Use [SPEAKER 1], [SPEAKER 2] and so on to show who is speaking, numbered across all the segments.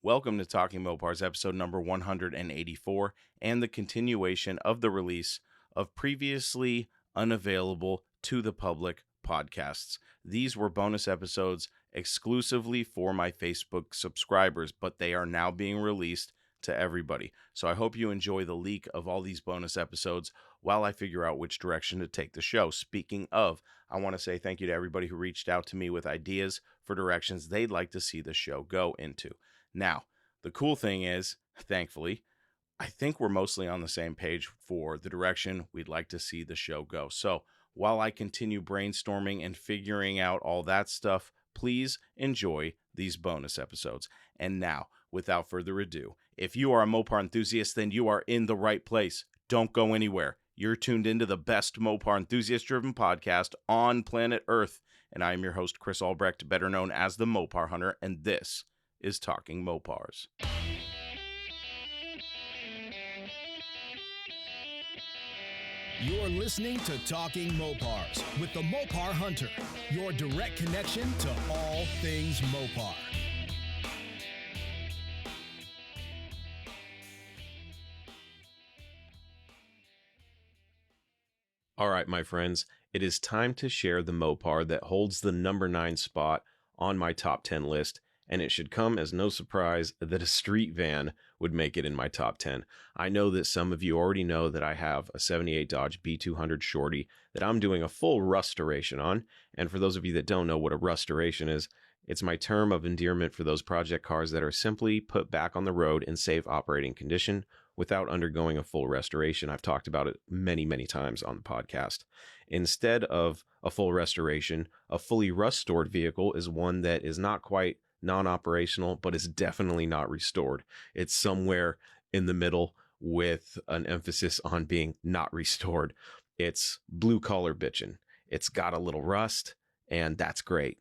[SPEAKER 1] Welcome to Talking Mopars, episode number 184, and the continuation of the release of previously unavailable to the public podcasts. These were bonus episodes exclusively for my Facebook subscribers, but they are now being released to everybody. So I hope you enjoy the leak of all these bonus episodes while I figure out which direction to take the show. Speaking of, I want to say thank you to everybody who reached out to me with ideas for directions they'd like to see the show go into. Now, the cool thing is, thankfully, I think we're mostly on the same page for the direction we'd like to see the show go. So while I continue brainstorming and figuring out all that stuff, please enjoy these bonus episodes. And now, without further ado, if you are a Mopar enthusiast, then you are in the right place. Don't go anywhere. You're tuned into the best Mopar enthusiast-driven podcast on planet Earth. And I am your host, Chris Albrecht, better known as the Mopar Hunter, and this is Talking Mopars.
[SPEAKER 2] You're listening to Talking Mopars with the Mopar Hunter, your direct connection to all things Mopar.
[SPEAKER 3] All right, my friends, it is time to share the Mopar that holds the number 9 spot on my top 10 list, and it should come as no surprise that a street van would make it in my top 10. I know that some of you already know that I have a 78 Dodge B200 Shorty that I'm doing a full restoration on, and for those of you that don't know what a restoration is, it's my term of endearment for those project cars that are simply put back on the road in safe operating condition without undergoing a full restoration. I've talked about it many, many times on the podcast. Instead of a full restoration, a fully restored vehicle is one that is not quite non-operational, but is definitely not restored. It's somewhere in the middle with an emphasis on being not restored. It's blue collar bitchin'. It's got a little rust, and that's great.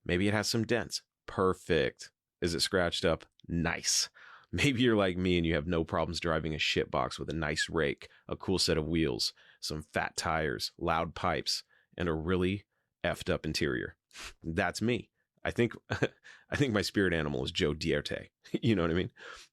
[SPEAKER 3] Maybe it has some dents. Perfect. Is it scratched up? Nice. Maybe you're like me and you have no problems driving a shitbox with a nice rake, a cool set of wheels, some fat tires, loud pipes, and a really effed up interior. That's me. I think my spirit animal is Joe Dierte. You know what I mean?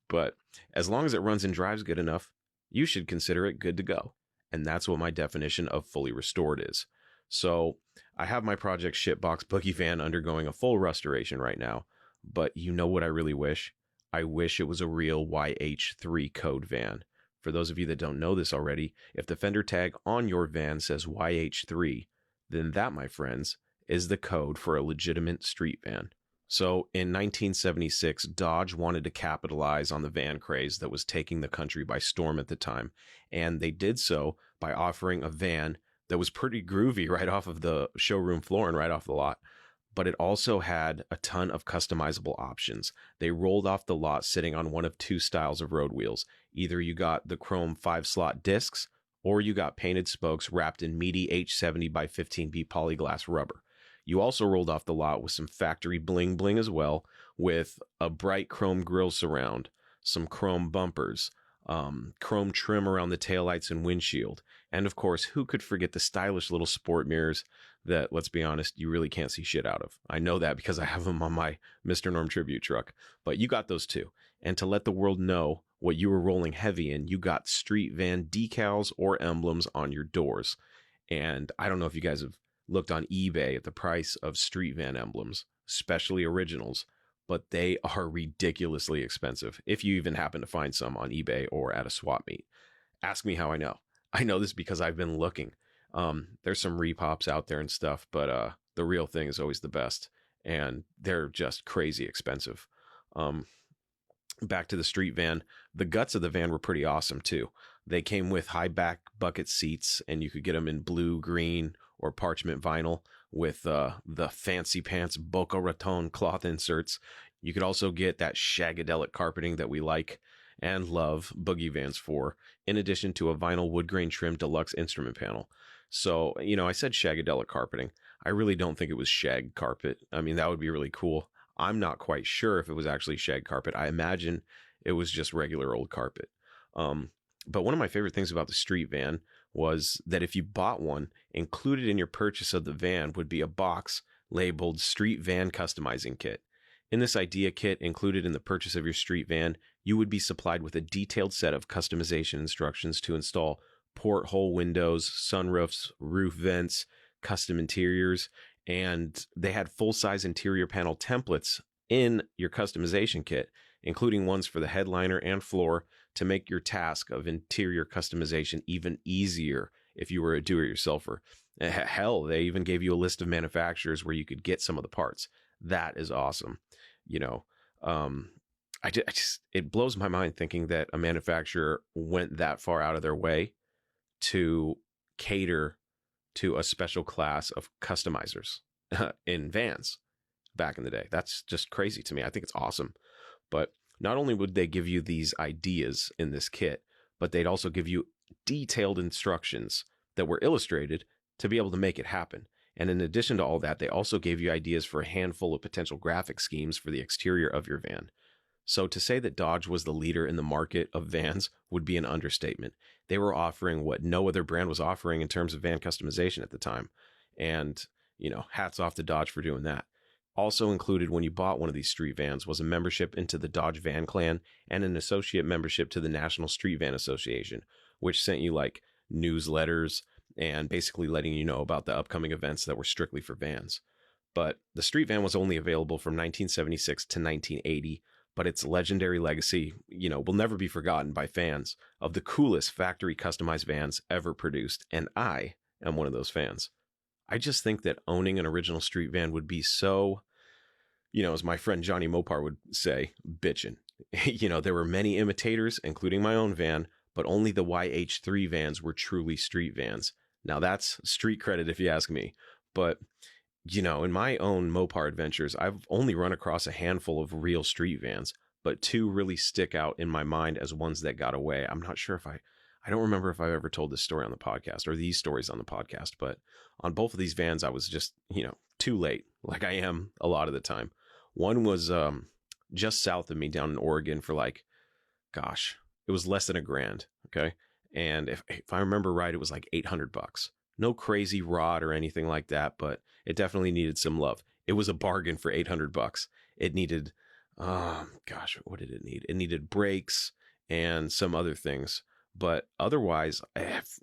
[SPEAKER 3] But as long as it runs and drives good enough, you should consider it good to go. And that's what my definition of fully restored is. So I have my Project Shitbox boogie van undergoing a full restoration right now. But you know what I really wish? I wish it was a real YH3 code van. For those of you that don't know this already, if the fender tag on your van says YH3, then that, my friends, is the code for a legitimate street van. So in 1976, Dodge wanted to capitalize on the van craze that was taking the country by storm at the time. And they did so by offering a van that was pretty groovy right off of the showroom floor and right off the lot. But it also had a ton of customizable options. They rolled off the lot sitting on one of two styles of road wheels. Either you got the chrome 5-slot discs, or you got painted spokes wrapped in meaty H70 by 15B polyglass rubber. You also rolled off the lot with some factory bling bling as well, with a bright chrome grille surround, some chrome bumpers, chrome trim around the taillights and windshield. And of course, who could forget the stylish little sport mirrors that, let's be honest, you really can't see shit out of. I know that because I have them on my Mr. Norm Tribute truck, but you got those too. And to let the world know what you were rolling heavy in, you got street van decals or emblems on your doors. And I don't know if you guys have looked on eBay at the price of street van emblems, especially originals, but they are ridiculously expensive if you even happen to find some on eBay or at a swap meet. Ask me how I know. I know this because I've been looking. There's some repops out there and stuff, but the real thing is always the best, and they're just crazy expensive. Back to the street van, the guts of the van were pretty awesome too. They came with high back bucket seats, and you could get them in blue, green, or parchment vinyl with the fancy pants Boca Raton cloth inserts. You could also get that shagadelic carpeting that we like and love boogie vans for, in addition to a vinyl wood grain trim deluxe instrument panel. So, I said shagadelic carpeting. I really don't think it was shag carpet. I mean, that would be really cool. I'm not quite sure if it was actually shag carpet. I imagine it was just regular old carpet. But one of my favorite things about the street van was that if you bought one, included in your purchase of the van would be a box labeled Street Van Customizing Kit. In this idea kit included in the purchase of your street van, you would be supplied with a detailed set of customization instructions to install porthole windows, sunroofs, roof vents, custom interiors, and they had full-size interior panel templates in your customization kit, including ones for the headliner and floor to make your task of interior customization even easier if you were a do-it-yourselfer. Hell, they even gave you a list of manufacturers where you could get some of the parts. That is awesome. You know, I just it blows my mind thinking that a manufacturer went that far out of their way to cater to a special class of customizers in vans back in the day. That's just crazy to me. I think it's awesome. But not only would they give you these ideas in this kit, but they'd also give you detailed instructions that were illustrated to be able to make it happen. And in addition to all that, they also gave you ideas for a handful of potential graphic schemes for the exterior of your van. So to say that Dodge was the leader in the market of vans would be an understatement. They were offering what no other brand was offering in terms of van customization at the time. And, you know, hats off to Dodge for doing that. Also included when you bought one of these street vans was a membership into the Dodge Van Clan and an associate membership to the National Street Van Association, which sent you like newsletters and basically letting you know about the upcoming events that were strictly for vans. But the street van was only available from 1976 to 1980, but its legendary legacy, you know, will never be forgotten by fans of the coolest factory customized vans ever produced, and I am one of those fans. I just think that owning an original street van would be so, you know, as my friend Johnny Mopar would say, bitchin'. You know, there were many imitators, including my own van, but only the YH3 vans were truly street vans. Now that's street credit if you ask me. But, you know, in my own Mopar adventures, I've only run across a handful of real street vans, but two really stick out in my mind as ones that got away. I'm not sure if I don't remember if I've ever told this story on the podcast or these stories on the podcast, but on both of these vans, I was just, you know, too late, like I am a lot of the time. One was just south of me down in Oregon for like, gosh, it was less than $1,000. Okay. And if I remember right, it was like $800. No crazy rod or anything like that, but it definitely needed some love. It was a bargain for $800. It needed, gosh, what did it need? It needed brakes and some other things. But otherwise, if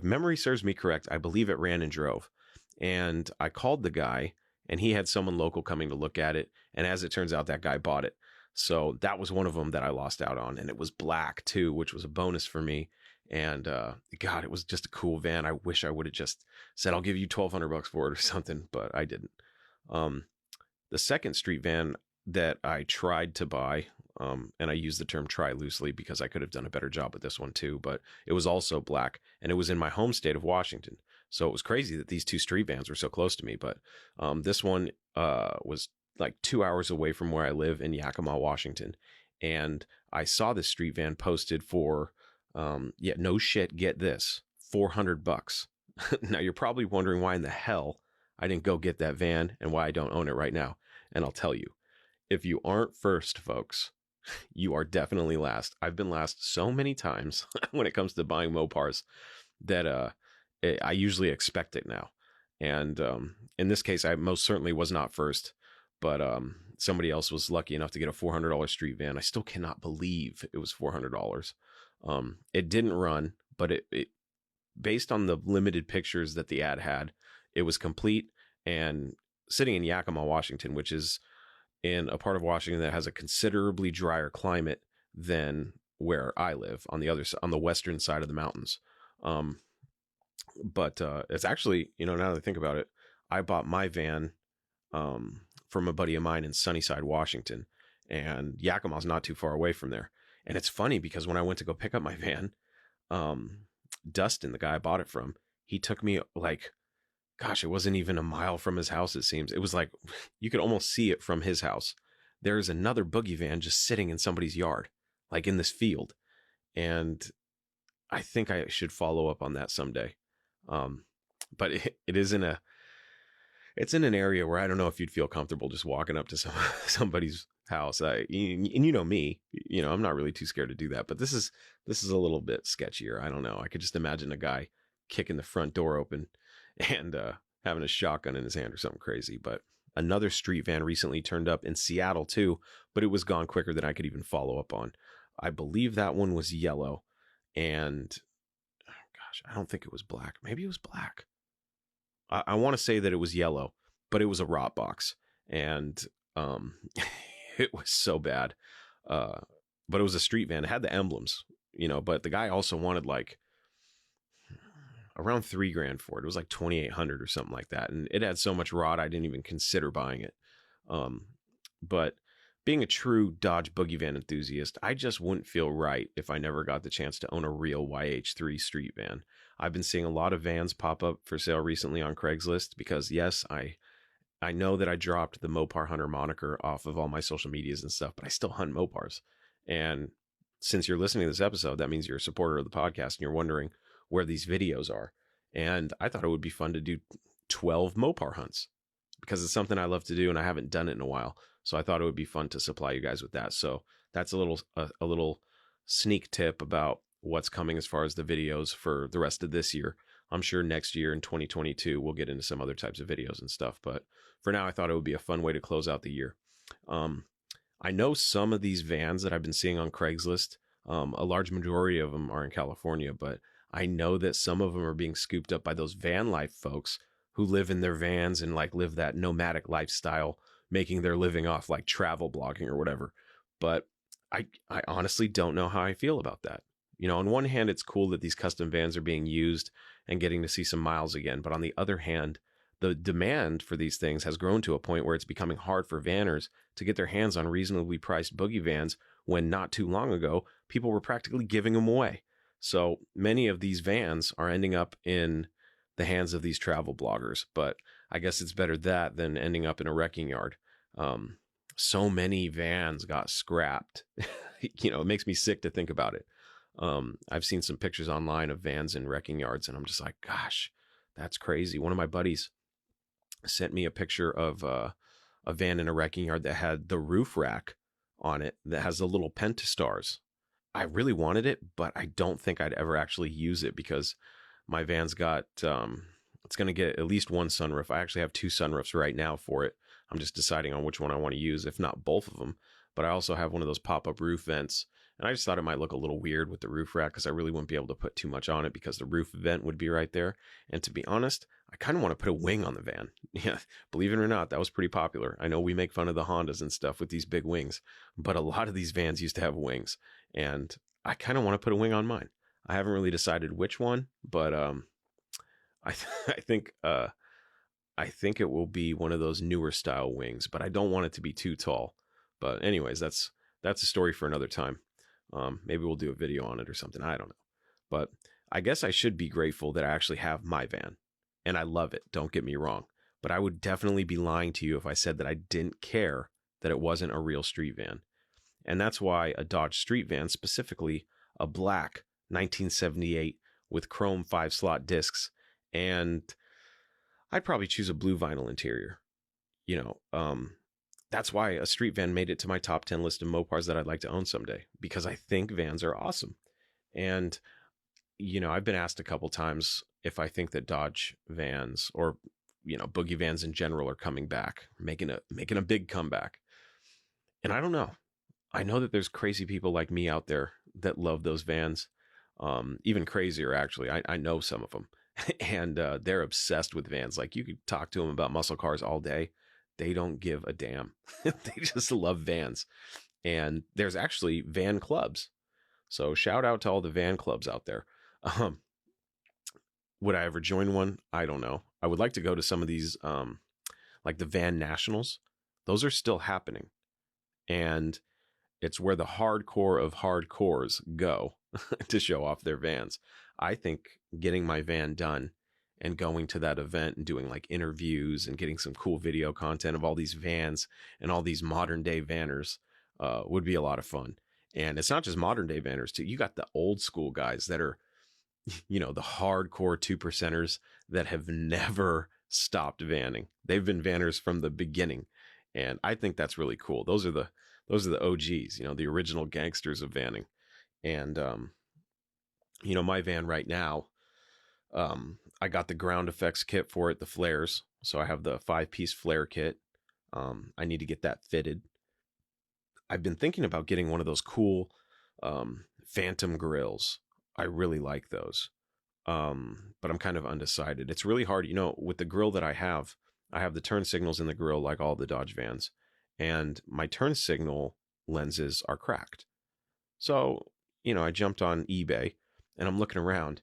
[SPEAKER 3] memory serves me correct, I believe it ran and drove. And I called the guy, and he had someone local coming to look at it. And as it turns out, that guy bought it. So that was one of them that I lost out on. And it was black too, which was a bonus for me. And God, it was just a cool van. I wish I would have just said, I'll give you $1,200 for it or something, but I didn't. The second street van that I tried to buy, and I use the term try loosely because I could have done a better job with this one too, but it was also black and it was in my home state of Washington. So it was crazy that these two street vans were so close to me. But this one was like 2 hours away from where I live in Yakima, Washington. And I saw this street van posted for, no shit, get this, $400. Now you're probably wondering why in the hell I didn't go get that van and why I don't own it right now. And I'll tell you, if you aren't first, folks, you are definitely last. I've been last so many times when it comes to buying Mopars that I usually expect it now. And in this case, I most certainly was not first, but somebody else was lucky enough to get a $400 street van. I still cannot believe it was $400. It didn't run, but it based on the limited pictures that the ad had, it was complete and sitting in Yakima, Washington, which is in a part of Washington that has a considerably drier climate than where I live on the western side of the mountains. But it's actually, you know, now that I think about it, I bought my van from a buddy of mine in Sunnyside, Washington, and Yakima's not too far away from there. And it's funny because when I went to go pick up my van, Dustin, the guy I bought it from, he took me like, gosh, it wasn't even a mile from his house, it seems. It was like, you could almost see it from his house. There's another boogie van just sitting in somebody's yard, like in this field. And I think I should follow up on that someday. But it is it's in an area where I don't know if you'd feel comfortable just walking up to somebody's house. And you know me, you know, I'm not really too scared to do that, but this is a little bit sketchier. I don't know. I could just imagine a guy kicking the front door open and having a shotgun in his hand or something crazy. But Another street van recently turned up in Seattle too, but it was gone quicker than I could even follow up on. I believe that one was yellow, and gosh, I don't think it was black. Maybe it was black. I want to say that it was yellow, but it was a rot box, and it was so bad. But it was a street van. It had the emblems, but the guy also wanted like around $3,000 for it. It was like 2,800 or something like that. And it had so much rot, I didn't even consider buying it. But being a true Dodge boogie van enthusiast, I just wouldn't feel right if I never got the chance to own a real YH3 street van. I've been seeing a lot of vans pop up for sale recently on Craigslist because, yes, I know that I dropped the Mopar Hunter moniker off of all my social medias and stuff, but I still hunt Mopars. And since you're listening to this episode, that means you're a supporter of the podcast and you're wondering where these videos are. And I thought it would be fun to do 12 Mopar hunts because it's something I love to do and I haven't done it in a while. So I thought it would be fun to supply you guys with that. So that's a little sneak tip about what's coming as far as the videos for the rest of this year. I'm sure next year in 2022, we'll get into some other types of videos and stuff. But for now, I thought it would be a fun way to close out the year. I know some of these vans that I've been seeing on Craigslist, a large majority of them are in California, but I know that some of them are being scooped up by those van life folks who live in their vans and like live that nomadic lifestyle, making their living off like travel blogging or whatever. But I honestly don't know how I feel about that. On one hand, it's cool that these custom vans are being used and getting to see some miles again. But on the other hand, the demand for these things has grown to a point where it's becoming hard for vanners to get their hands on reasonably priced boogie vans when not too long ago, people were practically giving them away. So many of these vans are ending up in the hands of these travel bloggers, but I guess it's better that than ending up in a wrecking yard. So many vans got scrapped. It makes me sick to think about it. I've seen some pictures online of vans in wrecking yards, and I'm just like, gosh, that's crazy. One of my buddies sent me a picture of a van in a wrecking yard that had the roof rack on it that has the little pentastars. I really wanted it, but I don't think I'd ever actually use it because my van's got, it's going to get at least one sunroof. I actually have two sunroofs right now for it. I'm just deciding on which one I want to use, if not both of them. But I also have one of those pop-up roof vents. And I just thought it might look a little weird with the roof rack because I really wouldn't be able to put too much on it because the roof vent would be right there. And to be honest, I kind of want to put a wing on the van. Yeah, believe it or not, that was pretty popular. I know we make fun of the Hondas and stuff with these big wings, but a lot of these vans used to have wings. And I kind of want to put a wing on mine. I haven't really decided which one, but I think it will be one of those newer style wings, but I don't want it to be too tall. But anyways, that's a story for another time. Maybe we'll do a video on it or something. I don't know. But I guess I should be grateful that I actually have my van. And I love it. Don't get me wrong. But I would definitely be lying to you if I said that I didn't care that it wasn't a real street van. And that's why a Dodge street van, specifically a black 1978 with chrome 5-slot discs, and I'd probably choose a blue vinyl interior. That's why a street van made it to my top 10 list of Mopars that I'd like to own someday, because I think vans are awesome. And, I've been asked a couple times if I think that Dodge vans or, boogie vans in general are coming back, making a big comeback. And I don't know. I know that there's crazy people like me out there that love those vans. Even crazier, actually. I know some of them. And they're obsessed with vans. Like, you could talk to them about muscle cars all day. They don't give a damn. They just love vans. And there's actually van clubs. So shout out to all the van clubs out there. Would I ever join one? I don't know. I would like to go to some of these, like the Van Nationals. Those are still happening. And it's where the hardcore of hardcores go to show off their vans. I think getting my van done and going to that event and doing like interviews and getting some cool video content of all these vans and all these modern day vanners would be a lot of fun. And it's not just modern day vanners too. You got the old school guys that are, the hardcore 2%ers that have never stopped vanning. They've been vanners from the beginning. And I think that's really cool. Those are the OGs, the original gangsters of vanning. And, my van right now, I got the ground effects kit for it, the flares. So I have the 5-piece flare kit. I need to get that fitted. I've been thinking about getting one of those cool phantom grills. I really like those. But I'm kind of undecided. It's really hard, with the grill that I have the turn signals in the grill like all the Dodge vans, and my turn signal lenses are cracked. So, I jumped on eBay and I'm looking around,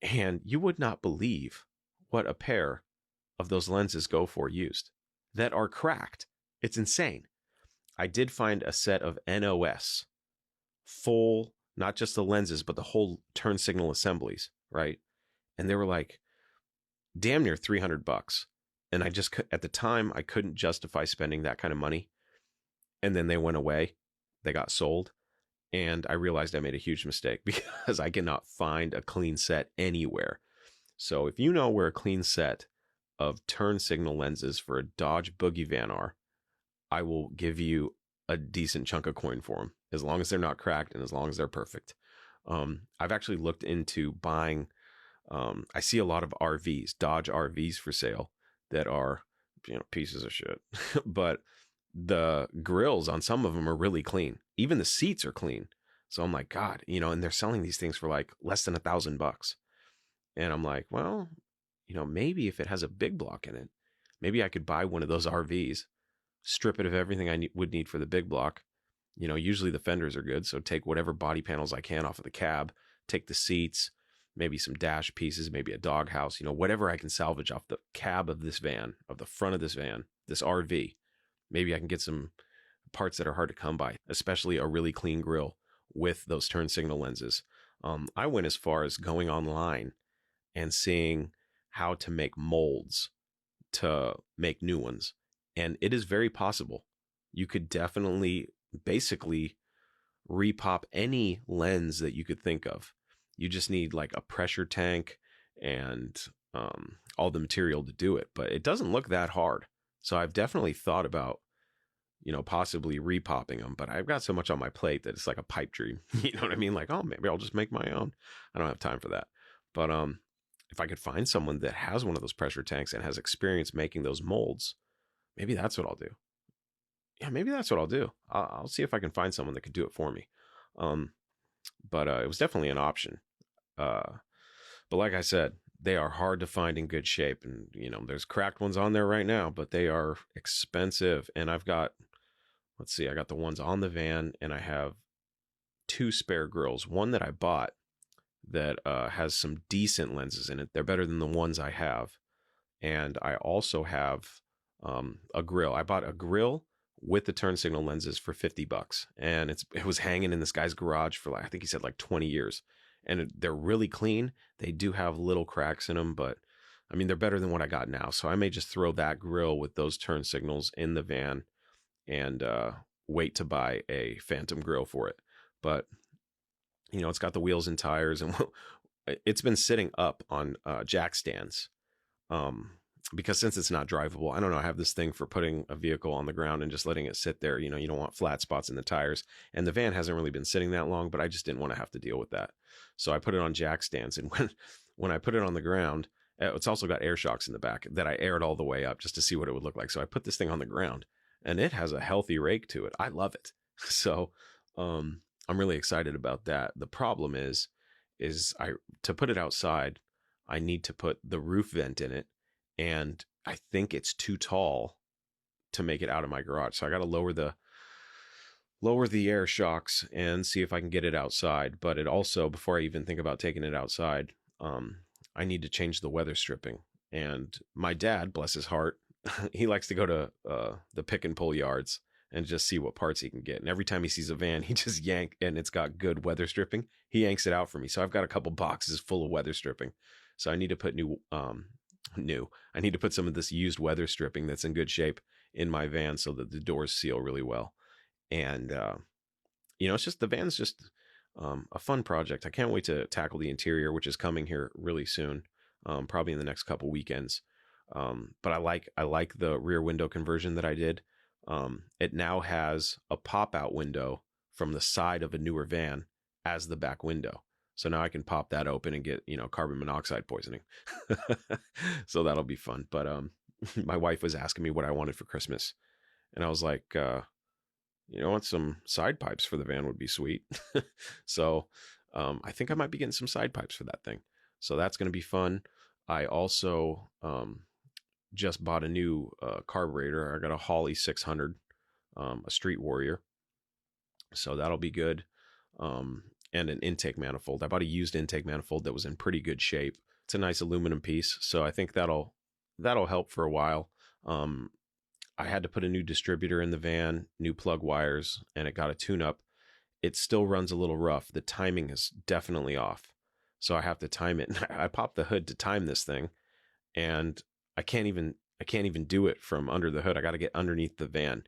[SPEAKER 3] and you would not believe what a pair of those lenses go for used that are cracked. It's insane. I did find a set of NOS, full, not just the lenses, but the whole turn signal assemblies, right? And they were like damn near $300. And I just, at the time, I couldn't justify spending that kind of money. And then they went away. They got sold. And I realized I made a huge mistake because I cannot find a clean set anywhere. So if you know where a clean set of turn signal lenses for a Dodge Boogie van are, I will give you a decent chunk of coin for them, as long as they're not cracked and as long as they're perfect. I've actually looked into buying, I see a lot of RVs, Dodge RVs for sale that are, pieces of shit. But the grills on some of them are really clean. Even the seats are clean. So I'm like, God, and they're selling these things for like less than $1,000. And I'm like, well, maybe if it has a big block in it, maybe I could buy one of those RVs, strip it of everything I would need for the big block. Usually the fenders are good. So take whatever body panels I can off of the cab, take the seats, maybe some dash pieces, maybe a dog house, whatever I can salvage off the cab of this van, of the front of this van, this RV. Maybe I can get some parts that are hard to come by, especially a really clean grill with those turn signal lenses. I went as far as going online and seeing how to make molds to make new ones. And it is very possible. You could definitely basically repop any lens that you could think of. You just need like a pressure tank and all the material to do it. But it doesn't look that hard. So I've definitely thought about, possibly repopping them. But I've got so much on my plate that it's like a pipe dream. You know what I mean? Like, oh, maybe I'll just make my own. I don't have time for that. But if I could find someone that has one of those pressure tanks and has experience making those molds, maybe that's what I'll do. Yeah, maybe that's what I'll do. I'll see if I can find someone that could do it for me. But it was definitely an option. But like I said, they are hard to find in good shape. And, there's cracked ones on there right now, but they are expensive. And I've got, I got the ones on the van, and I have 2 spare grills. One that I bought that has some decent lenses in it. They're better than the ones I have. And I also have a grill. I bought a grill with the turn signal lenses for $50, and it was hanging in this guy's garage for I think he said 20 years, and they're really clean. They do have little cracks in them, but I mean, they're better than what I got now. So I may just throw that grill with those turn signals in the van and wait to buy a phantom grill for it. But it's got the wheels and tires, and it's been sitting up on jack stands. Because since it's not drivable, I don't know, I have this thing for putting a vehicle on the ground and just letting it sit there. You don't want flat spots in the tires. And the van hasn't really been sitting that long, but I just didn't want to have to deal with that. So I put it on jack stands. And when I put it on the ground, it's also got air shocks in the back that I aired all the way up just to see what it would look like. So I put this thing on the ground, and it has a healthy rake to it. I love it. So I'm really excited about that. The problem is to put it outside, I need to put the roof vent in it. And I think it's too tall to make it out of my garage. So I got to lower the air shocks and see if I can get it outside. But it also, before I even think about taking it outside, I need to change the weather stripping. And my dad, bless his heart, he likes to go to the pick and pull yards and just see what parts he can get. And every time he sees a van, he just and it's got good weather stripping, he yanks it out for me. So I've got a couple boxes full of weather stripping. So I need to put I need to put some of this used weather stripping that's in good shape in my van so that the doors seal really well. And, it's just, the van's just a fun project. I can't wait to tackle the interior, which is coming here really soon, probably in the next couple weekends. But I like the rear window conversion that I did. It now has a pop-out window from the side of a newer van as the back window. So now I can pop that open and get, carbon monoxide poisoning. So that'll be fun. But my wife was asking me what I wanted for Christmas. And I was like, what some side pipes for the van would be sweet. So I think I might be getting some side pipes for that thing. So that's going to be fun. I also just bought a new carburetor. I got a Holley 600, a Street Warrior. So that'll be good. And an intake manifold. I bought a used intake manifold that was in pretty good shape. It's a nice aluminum piece. So I think that'll help for a while. I had to put a new distributor in the van, new plug wires, and it got a tune-up. It still runs a little rough. The timing is definitely off. So I have to time it. I popped the hood to time this thing, and I can't even do it from under the hood. I got to get underneath the van.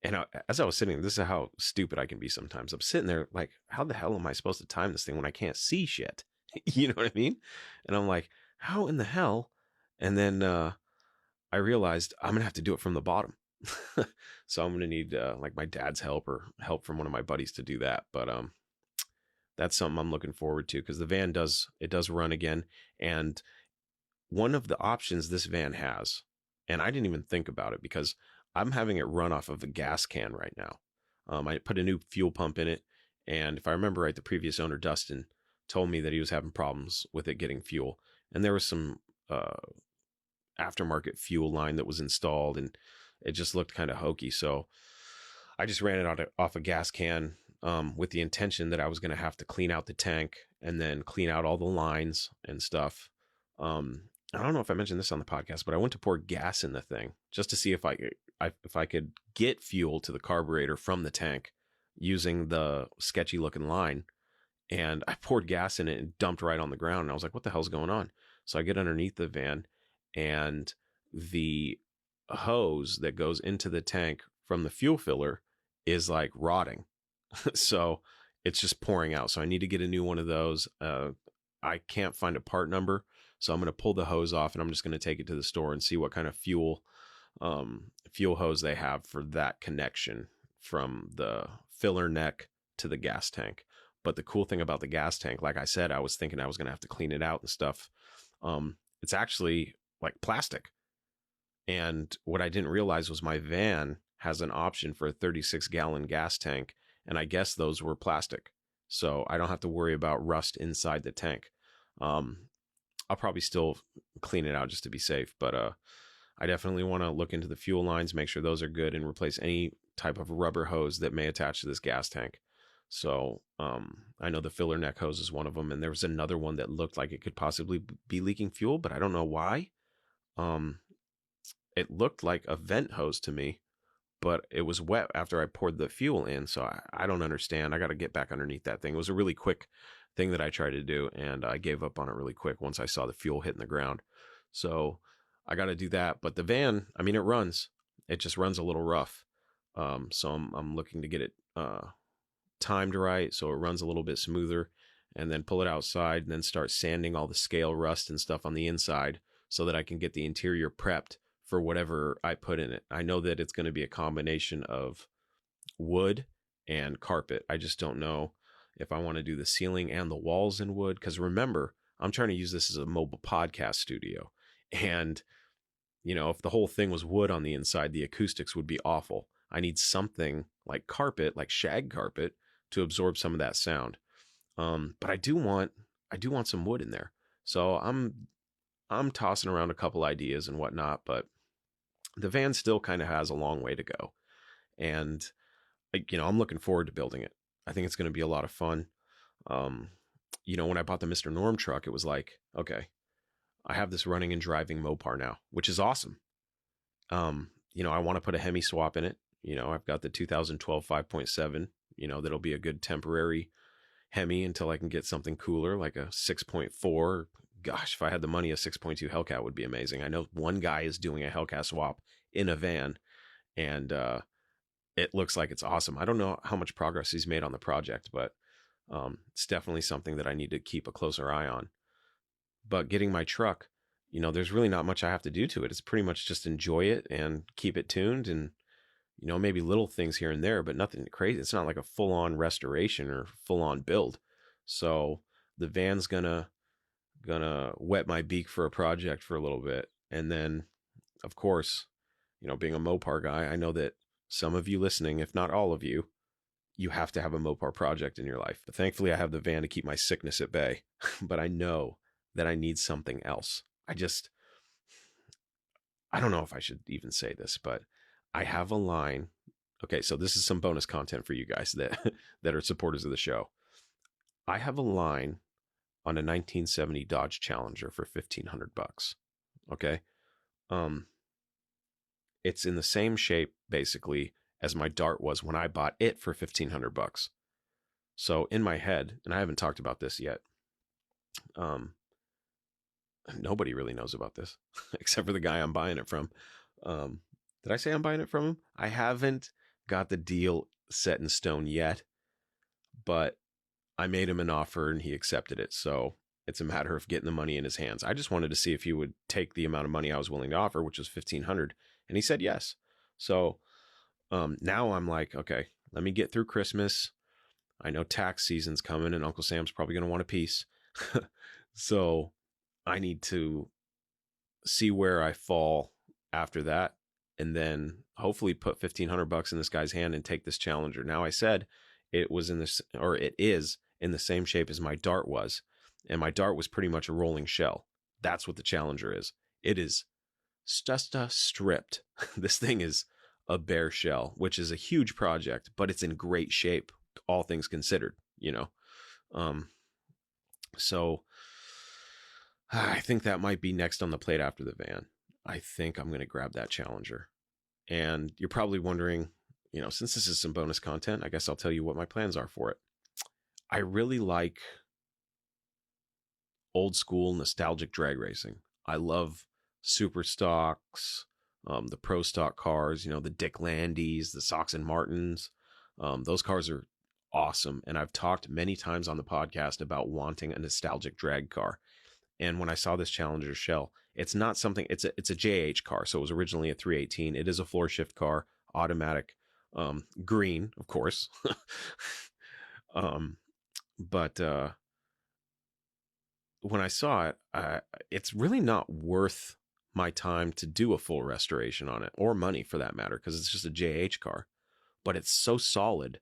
[SPEAKER 3] And as I was sitting, this is how stupid I can be sometimes. I'm sitting there like, how the hell am I supposed to time this thing when I can't see shit? You know what I mean? And I'm like, how in the hell? And then I realized I'm going to have to do it from the bottom. So I'm going to need like my dad's help or help from one of my buddies to do that. But that's something I'm looking forward to, because the van does run again. And one of the options this van has, and I didn't even think about it because I'm having it run off of a gas can right now. I put a new fuel pump in it. And if I remember right, the previous owner, Dustin, told me that he was having problems with it getting fuel. And there was some aftermarket fuel line that was installed, and it just looked kind of hokey. So I just ran it off a gas can with the intention that I was going to have to clean out the tank and then clean out all the lines and stuff. I don't know if I mentioned this on the podcast, but I went to pour gas in the thing just to see if I could get fuel to the carburetor from the tank using the sketchy looking line. And I poured gas in it and dumped right on the ground. And I was like, what the hell's going on? So I get underneath the van, and the hose that goes into the tank from the fuel filler is like rotting. So it's just pouring out. So I need to get a new one of those. I can't find a part number. So I'm going to pull the hose off, and I'm just going to take it to the store and see what kind of fuel hose they have for that connection from the filler neck to the gas tank. But the cool thing about the gas tank, like I said, I was thinking I was going to have to clean it out and stuff. It's actually like plastic. And what I didn't realize was my van has an option for a 36-gallon gas tank. And I guess those were plastic. So I don't have to worry about rust inside the tank. I'll probably still clean it out just to be safe. But I definitely want to look into the fuel lines, make sure those are good, and replace any type of rubber hose that may attach to this gas tank. So I know the filler neck hose is one of them, and there was another one that looked like it could possibly be leaking fuel, but I don't know why. It looked like a vent hose to me, but it was wet after I poured the fuel in, so I don't understand. I got to get back underneath that thing. It was a really quick thing that I tried to do, and I gave up on it really quick once I saw the fuel hitting the ground. So I got to do that. But the van, I mean, it runs. It just runs a little rough. So I'm looking to get it timed right so it runs a little bit smoother, and then pull it outside and then start sanding all the scale rust and stuff on the inside so that I can get the interior prepped for whatever I put in it. I know that it's going to be a combination of wood and carpet. I just don't know if I want to do the ceiling and the walls in wood, because remember, I'm trying to use this as a mobile podcast studio. And, if the whole thing was wood on the inside, the acoustics would be awful. I need something like carpet, like shag carpet, to absorb some of that sound. But I do want some wood in there. So I'm tossing around a couple ideas and whatnot, but the van still kind of has a long way to go. And, I'm looking forward to building it. I think it's going to be a lot of fun. When I bought the Mr. Norm truck, it was like, okay, I have this running and driving Mopar now, which is awesome. I want to put a Hemi swap in it. I've got the 2012 5.7, that'll be a good temporary Hemi until I can get something cooler, like a 6.4. Gosh, if I had the money, a 6.2 Hellcat would be amazing. I know one guy is doing a Hellcat swap in a van, and it looks like it's awesome. I don't know how much progress he's made on the project, but it's definitely something that I need to keep a closer eye on. But getting my truck, there's really not much I have to do to it. It's pretty much just enjoy it and keep it tuned, and maybe little things here and there, but nothing crazy. It's not like a full-on restoration or full-on build. So the van's gonna wet my beak for a project for a little bit. And then, of course, being a Mopar guy, I know that some of you listening, if not all of you, you have to have a Mopar project in your life. But thankfully, I have the van to keep my sickness at bay. But I know that I need something else. I don't know if I should even say this, but I have a line. Okay, so this is some bonus content for you guys that that are supporters of the show. I have a line on a 1970 Dodge Challenger for $1,500. Okay, it's in the same shape basically as my Dart was when I bought it for $1,500. So in my head, and I haven't talked about this yet. Nobody really knows about this except for the guy I'm buying it from. Did I say I'm buying it from him? I haven't got the deal set in stone yet, but I made him an offer and he accepted it. So it's a matter of getting the money in his hands. I just wanted to see if he would take the amount of money I was willing to offer, which was $1,500, and he said yes. So now I'm like, okay, let me get through Christmas. I know tax season's coming and Uncle Sam's probably going to want a piece. So I need to see where I fall after that, and then hopefully put $1,500 in this guy's hand and take this Challenger. Now, I said it was in this, or it is in the same shape as my Dart was, and my Dart was pretty much a rolling shell. That's what the Challenger is. It is just stripped. This thing is a bare shell, which is a huge project, but it's in great shape, all things considered, you know. So I think that might be next on the plate after the van. I think I'm going to grab that Challenger. And you're probably wondering, you know, since this is some bonus content, I guess I'll tell you what my plans are for it. I really like old school nostalgic drag racing. I love super stocks, the pro stock cars, you know, the Dick Landys, the Sox and Martins. Those cars are awesome. And I've talked many times on the podcast about wanting a nostalgic drag car. And when I saw this Challenger shell, it's not something, it's a JH car. So it was originally a 318. It is a floor shift car, automatic, green, of course. But when I saw it, it's really not worth my time to do a full restoration on it, or money for that matter, because it's just a JH car. But it's so solid,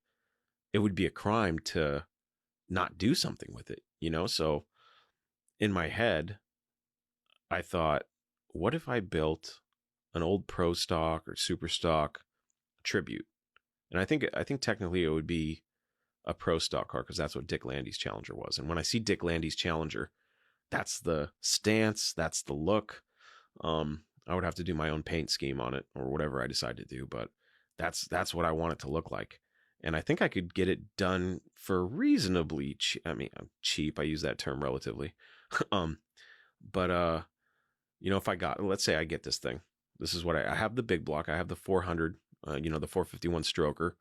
[SPEAKER 3] it would be a crime to not do something with it, you know? So in my head, I thought, what if I built an old pro stock or super stock tribute? And I think technically it would be a pro stock car, because that's what Dick Landy's Challenger was. And when I see Dick Landy's Challenger, that's the stance, that's the look. I would have to do my own paint scheme on it or whatever I decide to do, but that's what I want it to look like. And I think I could get it done for reasonably cheap. I mean, cheap, I use that term relatively. But you know, let's say I get this thing. This is what I have: the big block. I have the 400, you know, the 451 stroker.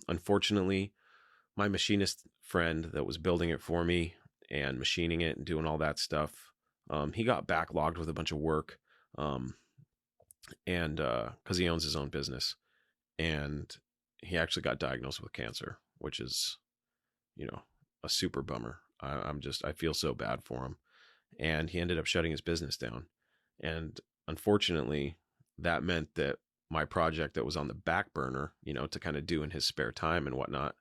[SPEAKER 3] Unfortunately, my machinist friend that was building it for me and machining it and doing all that stuff, he got backlogged with a bunch of work. And because he owns his own business, and he actually got diagnosed with cancer, which is, you know, a super bummer. I feel so bad for him. And he ended up shutting his business down. And unfortunately, that meant that my project that was on the back burner, you know, to kind of do in his spare time and whatnot,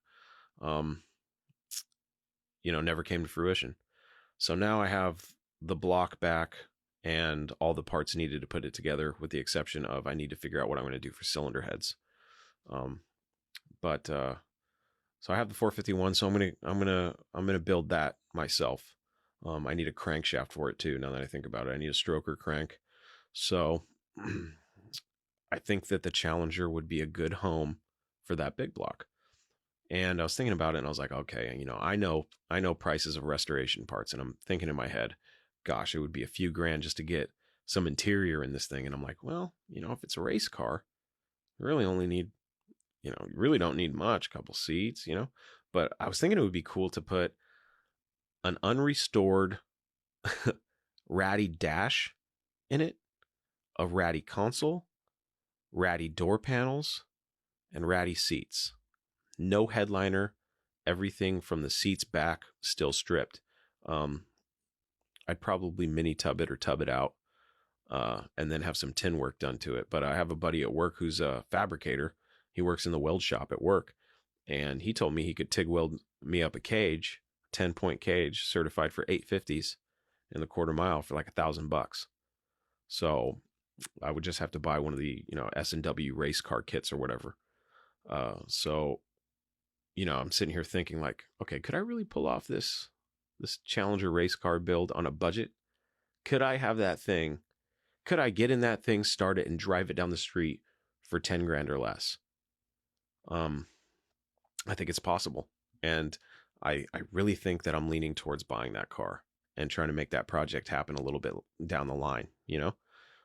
[SPEAKER 3] you know, never came to fruition. So now I have the block back and all the parts needed to put it together, with the exception of I need to figure out what I'm going to do for cylinder heads. So I have the 451, so I'm gonna build that myself. I need a crankshaft for it too. Now that I think about it, I need a stroker crank. So I think that the Challenger would be a good home for that big block. And I was thinking about it, and I was like, okay, you know, I know prices of restoration parts, and I'm thinking in my head, gosh, it would be a few grand just to get some interior in this thing. And I'm like, well, you know, if it's a race car, you really only need, you know, you really don't need much, a couple seats, you know. But I was thinking it would be cool to put an unrestored ratty dash in it, a ratty console, ratty door panels, and ratty seats. No headliner, everything from the seats back still stripped. I'd probably mini tub it or tub it out, and then have some tin work done to it. But I have a buddy at work who's a fabricator, He works in the weld shop at work, and he told me he could TIG weld me up a cage, 10-point cage, certified for 850s in the quarter mile for like $1,000. So I would just have to buy one of the, S&W race car kits or whatever. So, I'm sitting here thinking like, okay, could I really pull off this Challenger race car build on a budget? Could I have that thing? Could I get in that thing, start it, and drive it down the street for 10 grand or less? I think it's possible. And I really think that I'm leaning towards buying that car and trying to make that project happen a little bit down the line,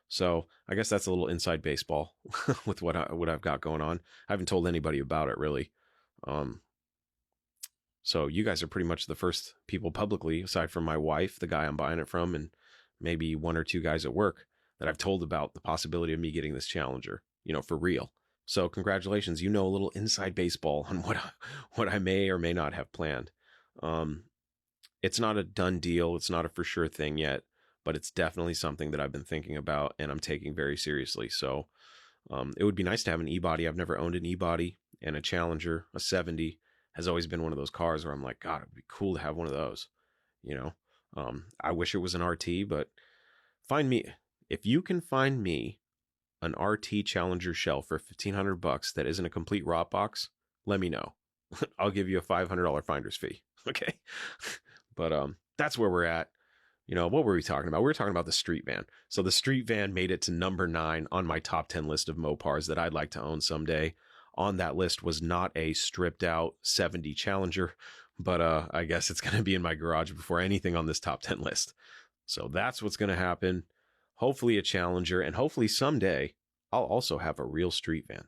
[SPEAKER 3] So I guess that's a little inside baseball with what I've got going on. I haven't told anybody about it really. So you guys are pretty much the first people publicly, aside from my wife, the guy I'm buying it from, and maybe one or two guys at work, that I've told about the possibility of me getting this Challenger, for real. So congratulations, a little inside baseball on what I may or may not have planned. It's not a done deal. It's not a for sure thing yet, but it's definitely something that I've been thinking about and I'm taking very seriously. So it would be nice to have an e-body. I've never owned an e-body, and a Challenger, a 70, has always been one of those cars where I'm like, God, it'd be cool to have one of those. I wish it was an RT, but if you can find me an RT Challenger shell for $1,500 that isn't a complete rot box, let me know. I'll give you a $500 finder's fee. Okay. But that's where we're at. What were we talking about? We were talking about the street van. So the street van made it to number 9 on my top 10 list of Mopars that I'd like to own someday. On that list was not a stripped out 70 Challenger, but I guess it's going to be in my garage before anything on this top 10 list. So that's what's going to happen. Hopefully a Challenger, and hopefully someday I'll also have a real street van.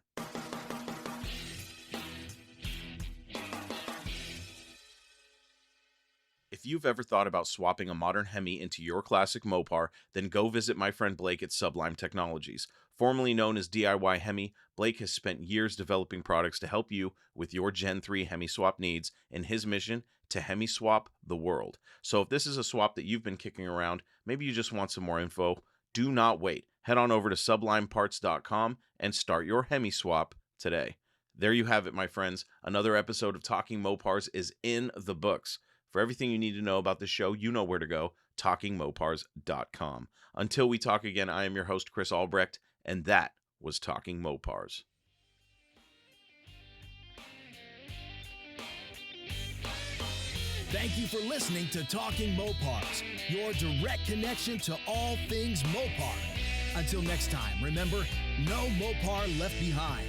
[SPEAKER 1] If you've ever thought about swapping a modern Hemi into your classic Mopar, then go visit my friend Blake at Sublime Technologies. Formerly known as DIY Hemi, Blake has spent years developing products to help you with your Gen 3 Hemi swap needs and his mission to Hemi swap the world. So if this is a swap that you've been kicking around, maybe you just want some more info, do not wait. Head on over to sublimeparts.com and start your Hemi swap today. There you have it, my friends. Another episode of Talking Mopars is in the books. For everything you need to know about the show, you know where to go, talkingmopars.com. Until we talk again, I am your host, Chris Albrecht, and that was Talking Mopars.
[SPEAKER 2] Thank you for listening to Talking Mopars, your direct connection to all things Mopar. Until next time, remember, no Mopar left behind.